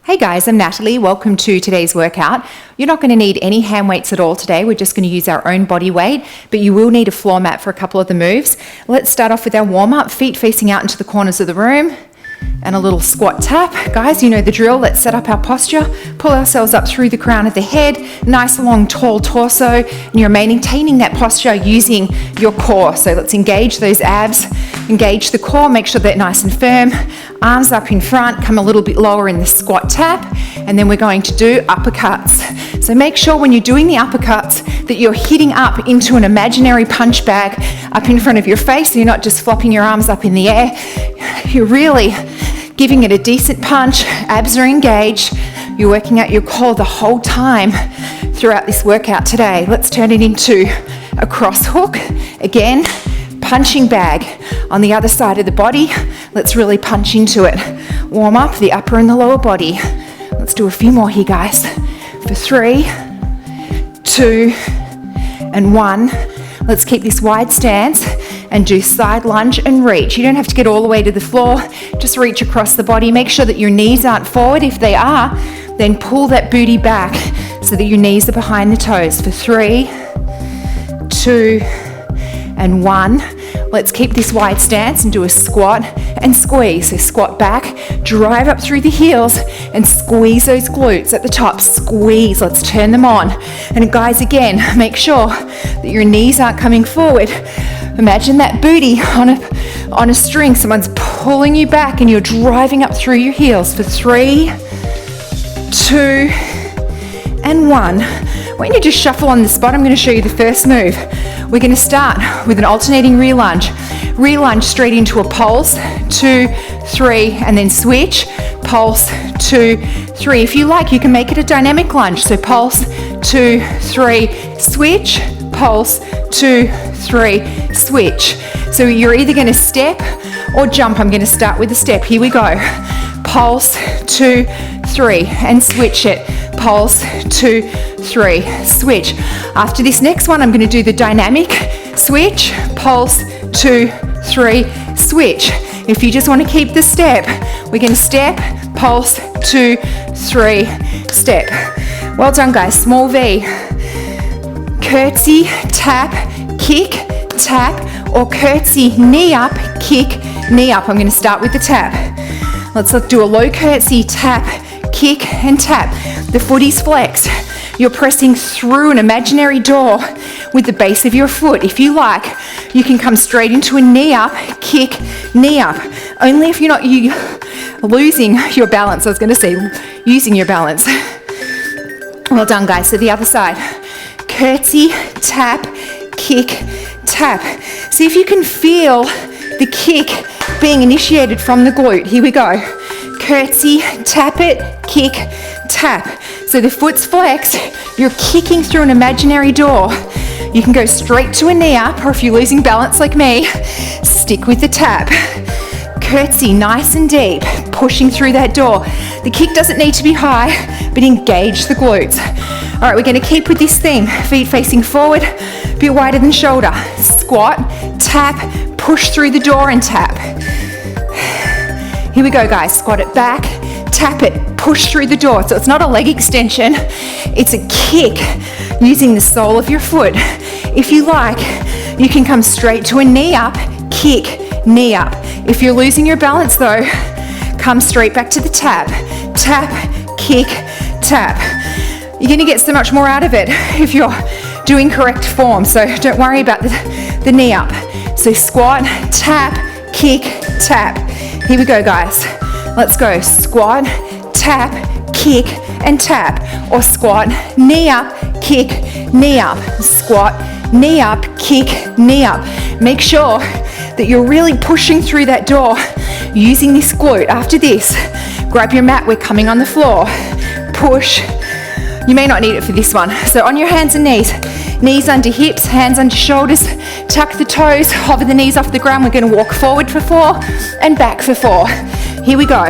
Hey guys, I'm Natalie. Welcome to today's workout. You're not going to need any hand weights at all today. We're just going to use our own body weight, but you will need a floor mat for a couple of the moves. Let's start off with our warm-up, feet facing out into the corners of the room, and a little squat tap. Guys, you know the drill. Let's set up our posture, pull ourselves up through the crown of the head, nice long tall torso, and you're maintaining that posture using your core. So let's engage those abs, engage the core, make sure they're nice and firm. Arms up in front, come a little bit lower in the squat tap, and then we're going to do uppercuts. So make sure when you're doing the uppercuts that you're hitting up into an imaginary punch bag up in front of your face, so you're not just flopping your arms up in the air. You're really giving it a decent punch, abs are engaged, you're working out your core the whole time throughout this workout today. Let's turn it into a cross hook. Again, punching bag on the other side of the body. Let's really punch into it. Warm up the upper and the lower body. Let's do a few more here, guys. For 3, 2, and 1. Let's keep this wide stance and do side lunge and reach. You don't have to get all the way to the floor. Just reach across the body. Make sure that your knees aren't forward. If they are, then pull that booty back so that your knees are behind the toes. For 3, 2, and 1. Let's keep this wide stance and do a squat and squeeze. So squat back, drive up through the heels and squeeze those glutes at the top. Squeeze, let's turn them on. And guys, again, make sure that your knees aren't coming forward. Imagine that booty on a string. Someone's pulling you back and you're driving up through your heels. For 3, 2, and 1. When you just shuffle on the spot, I'm going to show you the first move. We're going to start with an alternating rear lunge. Rear lunge straight into a pulse, 2, 3, and then switch. Pulse, 2, 3. If you like, you can make it a dynamic lunge. So pulse, 2, 3, switch. Pulse, 2, 3, switch. So you're either going to step or jump. I'm going to start with a step. Here we go. Pulse, 2, 3, and switch it. Pulse, 2, 3, switch. After this next one, I'm going to do the dynamic switch. Pulse, 2, 3, switch. If you just want to keep the step, we're going to step, pulse, 2, 3, step. Well done, guys. Small V. Curtsy, tap, kick, tap, or curtsy, knee up, kick, knee up. I'm going to start with the tap. Let's do a low curtsy, tap, kick, and tap. The foot is flexed. You're pressing through an imaginary door with the base of your foot. If you like, you can come straight into a knee up, kick, knee up. Only if you're not losing your balance. I was going to say using your balance. Well done, guys. So the other side. Curtsy, tap, kick, tap. See if you can feel the kick being initiated from the glute. Here we go. Curtsy, tap it, kick, tap. So the foot's flexed, you're kicking through an imaginary door. You can go straight to a knee up, or if you're losing balance like me, stick with the tap. Curtsy, nice and deep, pushing through that door. The kick doesn't need to be high, but engage the glutes. All right, we're going to keep with this theme. Feet facing forward, a bit wider than shoulder. Squat, tap, push through the door and tap. Here we go, guys. Squat it back, tap it, push through the door. So it's not a leg extension, it's a kick using the sole of your foot. If you like, you can come straight to a knee up, kick, knee up. If you're losing your balance though, come straight back to the tap. Tap, kick, tap. You're gonna get so much more out of it if you're doing correct form. So don't worry about the knee up. So squat, tap, kick, tap. Here we go, guys. Let's go. Squat, tap, kick, and tap. Or squat, knee up, kick, knee up. Squat, knee up, kick, knee up. Make sure that you're really pushing through that door using this glute. After this, grab your mat. We're coming on the floor. Push. You may not need it for this one. So on your hands and knees. Knees under hips, hands under shoulders, tuck the toes, hover the knees off the ground. We're going to walk forward for 4 and back for 4. Here we go.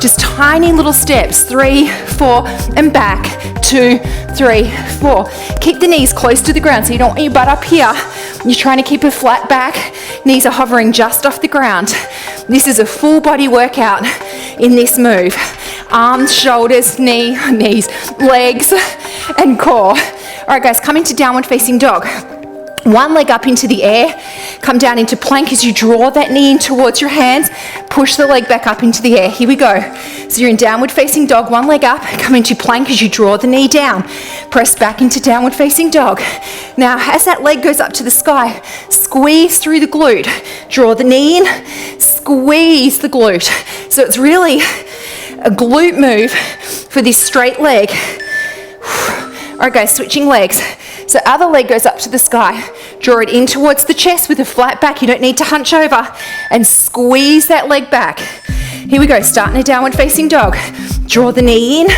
Just tiny little steps. 3, 4, and back. 2, 3, 4. Keep the knees close to the ground so you don't want your butt up here. You're trying to keep a flat back. Knees are hovering just off the ground. This is a full body workout in this move. arms, shoulders, knees, legs, and core. All right, guys, come into downward facing dog. One leg up into the air, come down into plank as you draw that knee in towards your hands, push the leg back up into the air. Here we go. So you're in downward facing dog, one leg up, come into plank as you draw the knee down, press back into downward facing dog. Now, as that leg goes up to the sky, squeeze through the glute, draw the knee in, squeeze the glute. So it's really a glute move for this straight leg. All right, guys, switching legs. So other leg goes up to the sky. Draw it in towards the chest with a flat back. You don't need to hunch over. And squeeze that leg back. Here we go, starting a downward facing dog. Draw the knee in,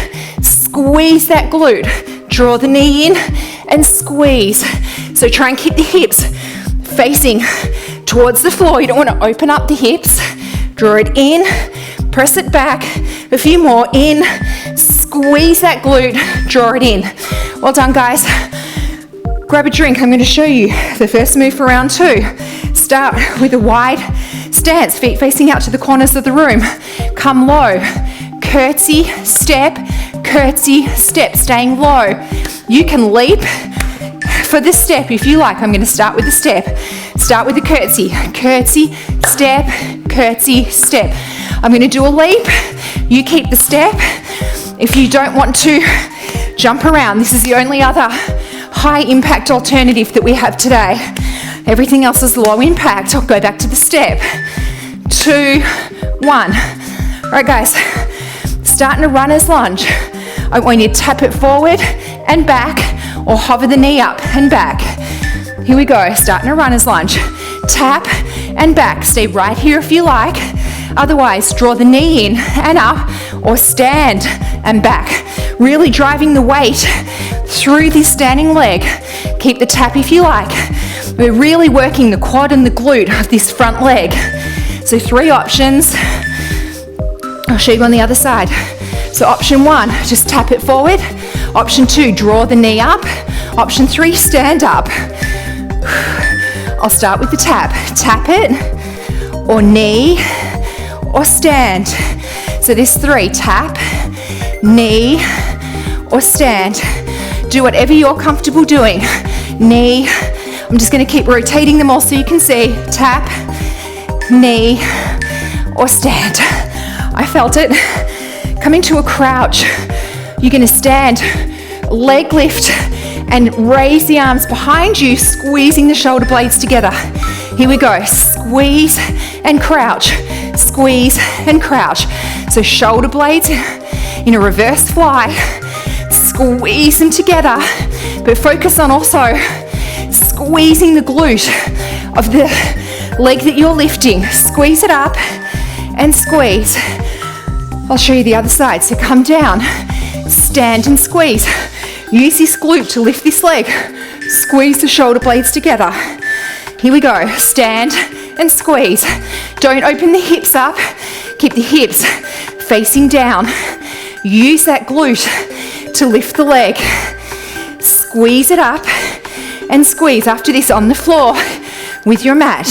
squeeze that glute. Draw the knee in and squeeze. So try and keep the hips facing towards the floor. You don't want to open up the hips. Draw it in, press it back. A few more, in, squeeze that glute, draw it in. Well done, guys. Grab a drink. I'm going to show you the first move for round 2. Start with a wide stance, feet facing out to the corners of the room. Come low, curtsy, step, staying low. You can leap for the step if you like. I'm going to start with the step. Start with the curtsy, step, step. I'm going to do a leap. You keep the step. If you don't want to jump around, this is the only other high impact alternative that we have today. Everything else is low impact. I'll go back to the step. 2, 1. All right, guys, starting a runner's lunge. I want you to tap it forward and back or hover the knee up and back. Here we go, starting a runner's lunge. Tap and back. Stay right here if you like. Otherwise, draw the knee in and up or stand and back. Really driving the weight through this standing leg. Keep the tap if you like. We're really working the quad and the glute of this front leg. So 3 options. I'll show you on the other side. So option 1, just tap it forward. Option 2, draw the knee up. Option 3, stand up. I'll start with the tap. Tap it, or knee, or stand. So there's 3, tap, knee, or stand. Do whatever you're comfortable doing. Knee, I'm just going to keep rotating them all so you can see. Tap, knee, or stand. I felt it. Come into a crouch. You're going to stand, leg lift, and raise the arms behind you, squeezing the shoulder blades together. Here we go. Squeeze and crouch. Squeeze and crouch. So shoulder blades in a reverse fly. Squeeze them together, but focus on also squeezing the glute of the leg that you're lifting. Squeeze it up and squeeze. I'll show you the other side. So come down, stand and squeeze. Use this glute to lift this leg. Squeeze the shoulder blades together. Here we go. Stand and squeeze. Don't open the hips up. Keep the hips facing down. Use that glute to lift the leg. Squeeze it up and squeeze. After this, on the floor with your mat.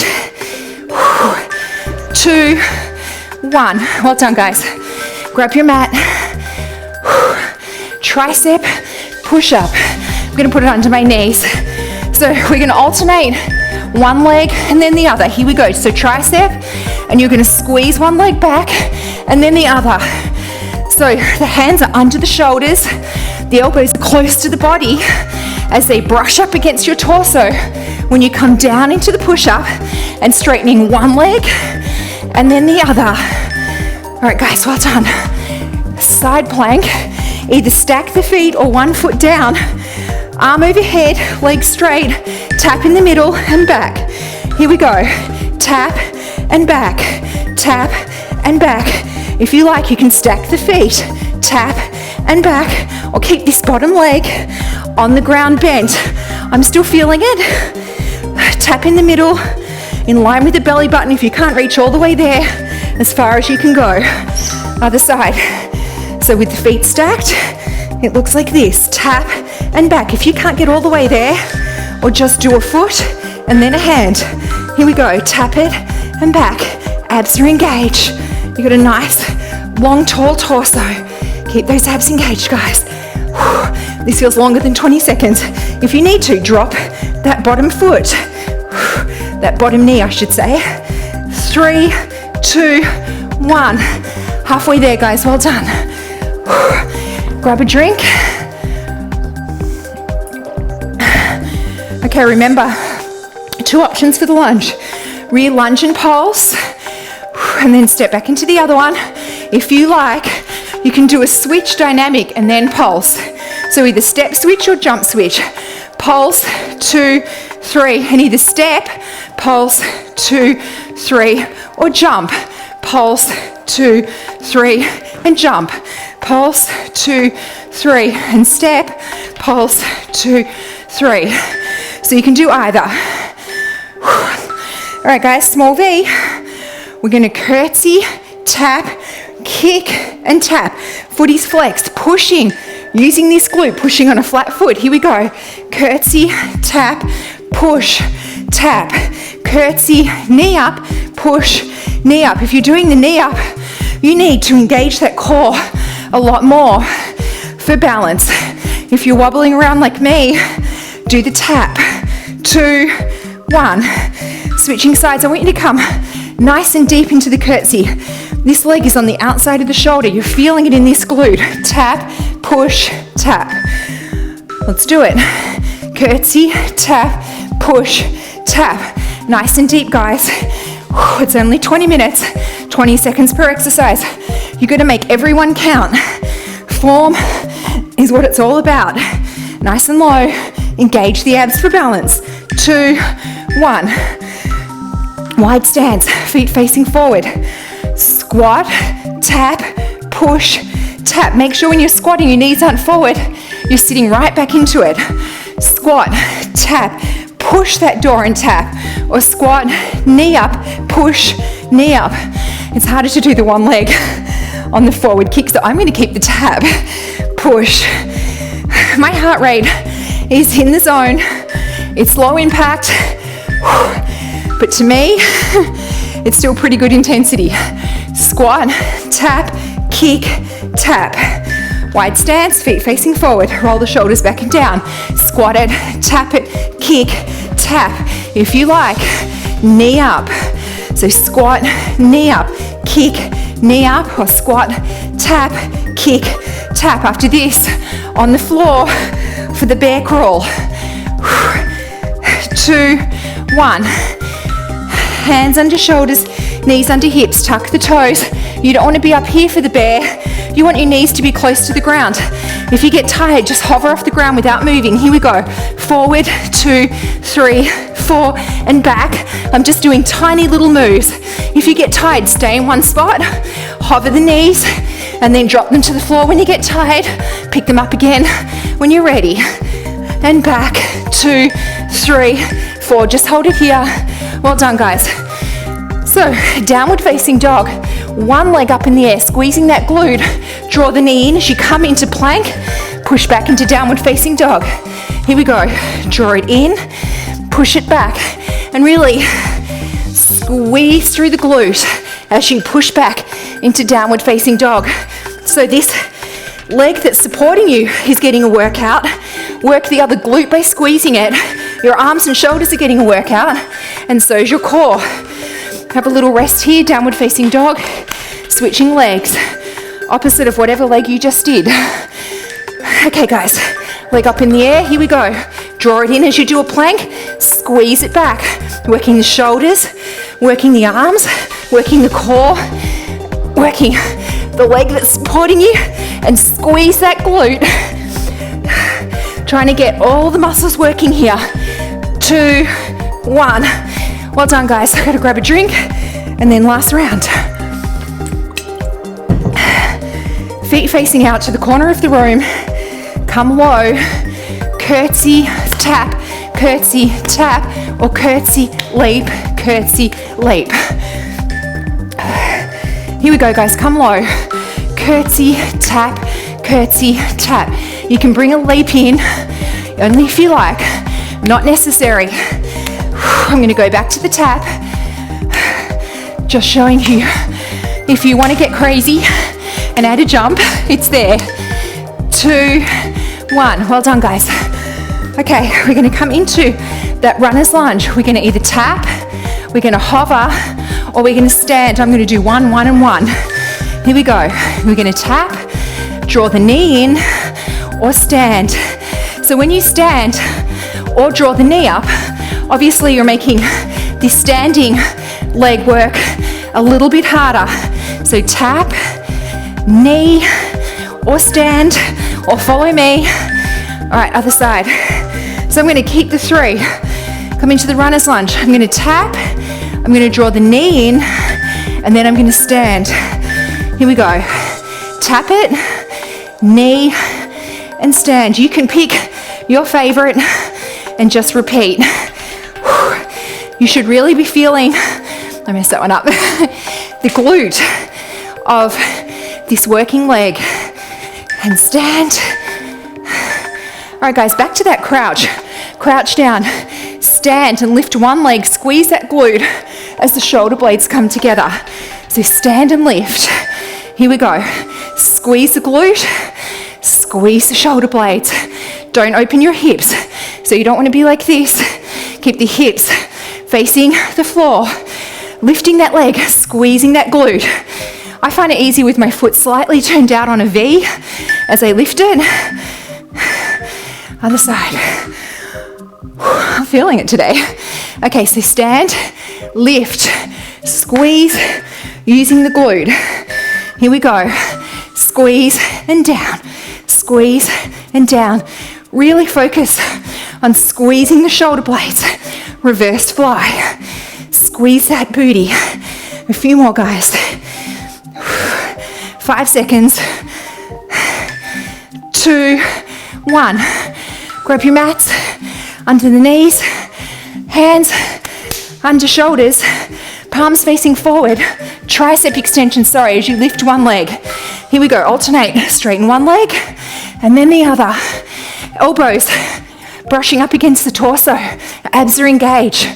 2, 1. Well done, guys. Grab your mat. Tricep push up. I'm going to put it under my knees. So we're going to alternate one leg and then the other. Here we go. So tricep, and you're going to squeeze one leg back and then the other. So the hands are under the shoulders, the elbows are close to the body as they brush up against your torso. When you come down into the push-up and straightening one leg and then the other. All right, guys, well done. Side plank. Either stack the feet or one foot down. Arm overhead, legs straight. Tap in the middle and back. Here we go. Tap and back. Tap and back. If you like, you can stack the feet. Tap and back, or keep this bottom leg on the ground bent. I'm still feeling it. Tap in the middle, in line with the belly button if you can't reach all the way there, as far as you can go. Other side. So with the feet stacked, it looks like this. Tap and back. If you can't get all the way there, or just do a foot and then a hand. Here we go. Tap it and back. Abs are engaged. You've got a nice, long, tall torso. Keep those abs engaged, guys. This feels longer than 20 seconds. If you need to, drop that bottom foot, that bottom knee, I should say. 3, 2, 1. Halfway there, guys, well done. Grab a drink. Okay, remember, 2 options for the lunge. Rear lunge and pulse, and then step back into the other one. If you like, you can do a switch dynamic and then pulse. So either step switch or jump switch. Pulse, 2, 3, and either step, pulse, 2, 3, or jump. Pulse, 2, 3, and jump. Pulse, 2, 3, and step. Pulse, 2, 3. So you can do either. All right, guys, small V. We're going to curtsy, tap, kick, and tap. Footies flexed, pushing, using this glute, pushing on a flat foot. Here we go. Curtsy, tap, push, tap. Curtsy, knee up, push, knee up. If you're doing the knee up, you need to engage that core a lot more for balance. If you're wobbling around like me, do the tap. 2, 1. Switching sides. I want you to come nice and deep into the curtsy. This leg is on the outside of the shoulder. You're feeling it in this glute. Tap, push, tap. Let's do it. Curtsy, tap, push, tap. Nice and deep, guys. It's only 20 minutes, 20 seconds per exercise. You've got to make everyone count. Form is what it's all about. Nice and low. Engage the abs for balance. 2, 1. Wide stance, feet facing forward. Squat, tap, push, tap. Make sure when you're squatting, your knees aren't forward. You're sitting right back into it. Squat, tap, push that door and tap. Or squat, knee up, push, knee up. It's harder to do the one leg on the forward kick, so I'm going to keep the tap, push. My heart rate is in the zone. It's low impact, but to me, it's still pretty good intensity. Squat, tap, kick, tap. Wide stance, feet facing forward. Roll the shoulders back and down. Squat it, tap it, kick, tap. If you like, knee up. So squat, knee up, kick, knee up, or squat, tap, kick, tap. After this, on the floor for the bear crawl. 2, 1. Hands under shoulders, knees under hips, tuck the toes. You don't want to be up here for the bear. You want your knees to be close to the ground. If you get tired, just hover off the ground without moving. Here we go. Forward, 2, 3, 4, and back. I'm just doing tiny little moves. If you get tired, stay in one spot, hover the knees, and then drop them to the floor when you get tired. Pick them up again when you're ready. And back, 2, 3, 4. Just hold it here. Well done, guys. So, downward facing dog. One leg up in the air, squeezing that glute. Draw the knee in as you come into plank. Push back into downward facing dog. Here we go. Draw it in, push it back, and really squeeze through the glute as you push back into downward facing dog. So this leg that's supporting you is getting a workout. Work the other glute by squeezing it. Your arms and shoulders are getting a workout, and so is your core. Have a little rest here, downward facing dog. Switching legs, opposite of whatever leg you just did. Okay, guys, leg up in the air, here we go. Draw it in as you do a plank, squeeze it back. Working the shoulders, working the arms, working the core, working the leg that's supporting you, and squeeze that glute. Trying to get all the muscles working here. 2, 1. Well done, guys. I've got to grab a drink, and then last round. Feet facing out to the corner of the room. Come low. Curtsy, tap, or curtsy, leap, leap. Here we go, guys. Come low. Curtsy, tap. You can bring a leap in, only if you like. Not necessary. I'm going to go back to the tap. Just showing you, if you want to get crazy and add a jump. It's there. 2, 1. Well done, guys. Okay, we're gonna come into that runner's lunge. We're gonna either tap, we're gonna hover, or we're gonna stand. I'm gonna do 1, 1, and 1. Here we go. We're gonna tap, draw the knee in, or stand. So when you stand or draw the knee up, obviously you're making this standing leg work a little bit harder. So tap, knee, or stand, or follow me. All right, other side. So I'm gonna keep the 3. Come into the runner's lunge. I'm gonna tap, I'm gonna draw the knee in, and then I'm gonna stand. Here we go. Tap it, knee, and stand. You can pick your favorite and just repeat. You should really be feeling, I messed that one up, the glute of this working leg. And stand. All right, guys, back to that crouch. Crouch down, stand and lift one leg, squeeze that glute as the shoulder blades come together. So stand and lift. Here we go. Squeeze the glute, squeeze the shoulder blades. Don't open your hips. So you don't want to be like this. Keep the hips facing the floor. Lifting that leg, squeezing that glute. I find it easy with my foot slightly turned out on a V as I lift it. Other side. I'm feeling it today. Okay, so stand, lift, squeeze, using the glute. Here we go. Squeeze and down, squeeze and down. Really focus on squeezing the shoulder blades. Reverse fly. Squeeze that booty. A few more, guys. 5 seconds. 2, 1. Grab your mats under the knees, hands under shoulders, palms facing forward, tricep extension, as you lift one leg. Here we go, alternate, straighten one leg and then the other. Elbows brushing up against the torso, abs are engaged.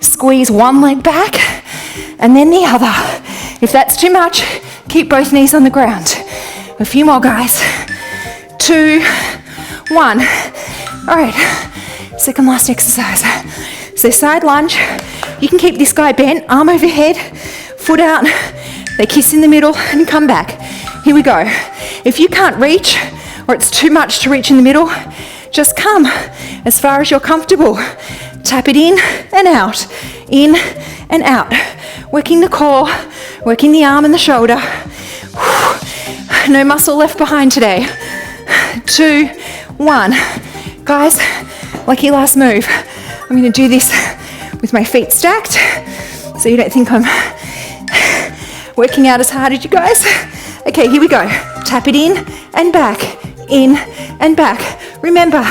Squeeze one leg back and then the other. If that's too much, keep both knees on the ground. A few more, guys. 2, 1. All right, second last exercise. So side lunge, you can keep this guy bent, arm overhead, foot out, they kiss in the middle and come back. Here we go. If you can't reach or it's too much to reach in the middle, just come as far as you're comfortable. Tap it in and out, in and out. Working the core, working the arm and the shoulder. No muscle left behind today. 2, 1. Guys, lucky last move. I'm gonna do this with my feet stacked so you don't think I'm working out as hard as you guys. Okay, here we go. Tap it in and back, in and back. Remember,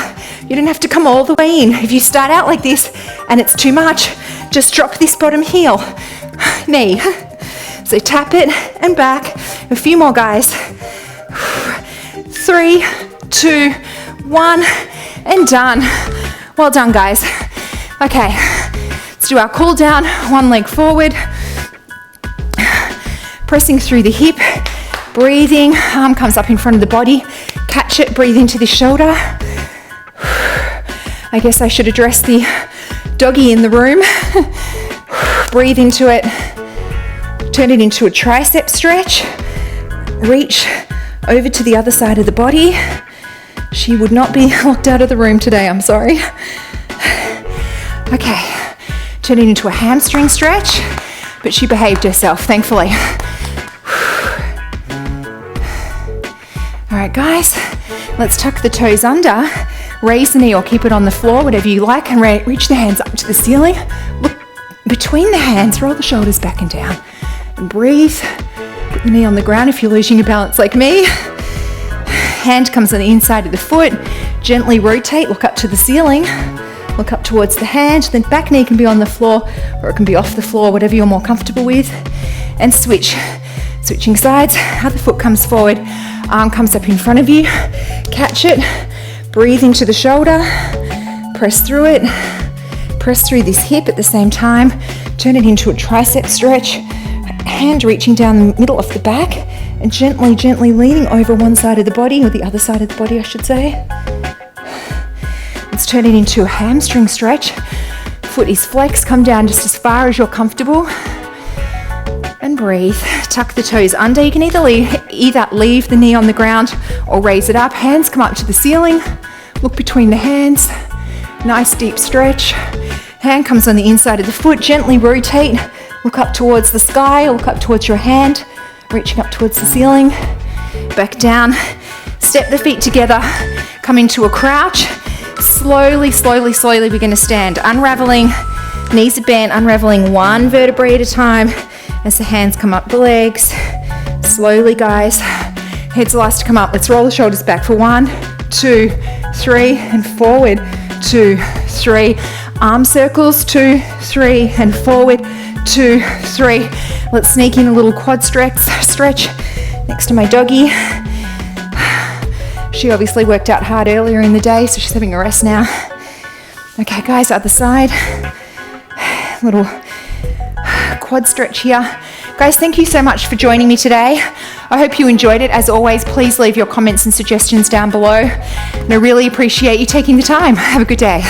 you don't have to come all the way in. If you start out like this and it's too much, just drop this bottom heel, knee. So tap it and back. A few more, guys. 3, 2, 1, and done. Well done, guys. Okay, let's do our cool down. One leg forward. Pressing through the hip. Breathing, arm comes up in front of the body. Catch it, breathe into the shoulder. I guess I should address the doggy in the room. Breathe into it. Turn it into a tricep stretch. Reach over to the other side of the body. She would not be locked out of the room today, I'm sorry. Okay, turn it into a hamstring stretch, but she behaved herself, thankfully. All right, guys, let's tuck the toes under, raise the knee or keep it on the floor, whatever you like, and reach the hands up to the ceiling. Look between the hands, roll the shoulders back and down, and breathe. Put the knee on the ground if you're losing your balance like me. Hand comes on the inside of the foot, gently rotate, look up to the ceiling, look up towards the hand, then back knee can be on the floor or it can be off the floor, whatever you're more comfortable with, and switch. Switching sides, other foot comes forward, arm comes up in front of you, catch it, breathe into the shoulder, press through it, press through this hip at the same time, turn it into a tricep stretch, hand reaching down the middle of the back, And gently, gently leaning over one side of the body, or the other side of the body, I should say. Let's turn it into a hamstring stretch. Foot is flexed, come down just as far as you're comfortable. And breathe. Tuck the toes under. You can either leave the knee on the ground or raise it up. Hands come up to the ceiling. Look between the hands. Nice deep stretch. Hand comes on the inside of the foot. Gently rotate. Look up towards the sky or look up towards your hand. Reaching up towards the ceiling. Back down. Step the feet together. Come into a crouch. Slowly, slowly, slowly we're going to stand. Unraveling. Knees are bent. Unraveling one vertebrae at a time. As the hands come up the legs. Slowly, guys. Heads last to come up. Let's roll the shoulders back for 1, 2, 3, and forward. 2, 3. Arm circles. 2, 3, and forward. 2, 3. Let's sneak in a little quad stretch next to my doggy. She obviously worked out hard earlier in the day, so she's having a rest now. Okay, guys, other side. Little quad stretch here. Guys, thank you so much for joining me today. I hope you enjoyed it. As always, please leave your comments and suggestions down below. And I really appreciate you taking the time. Have a good day.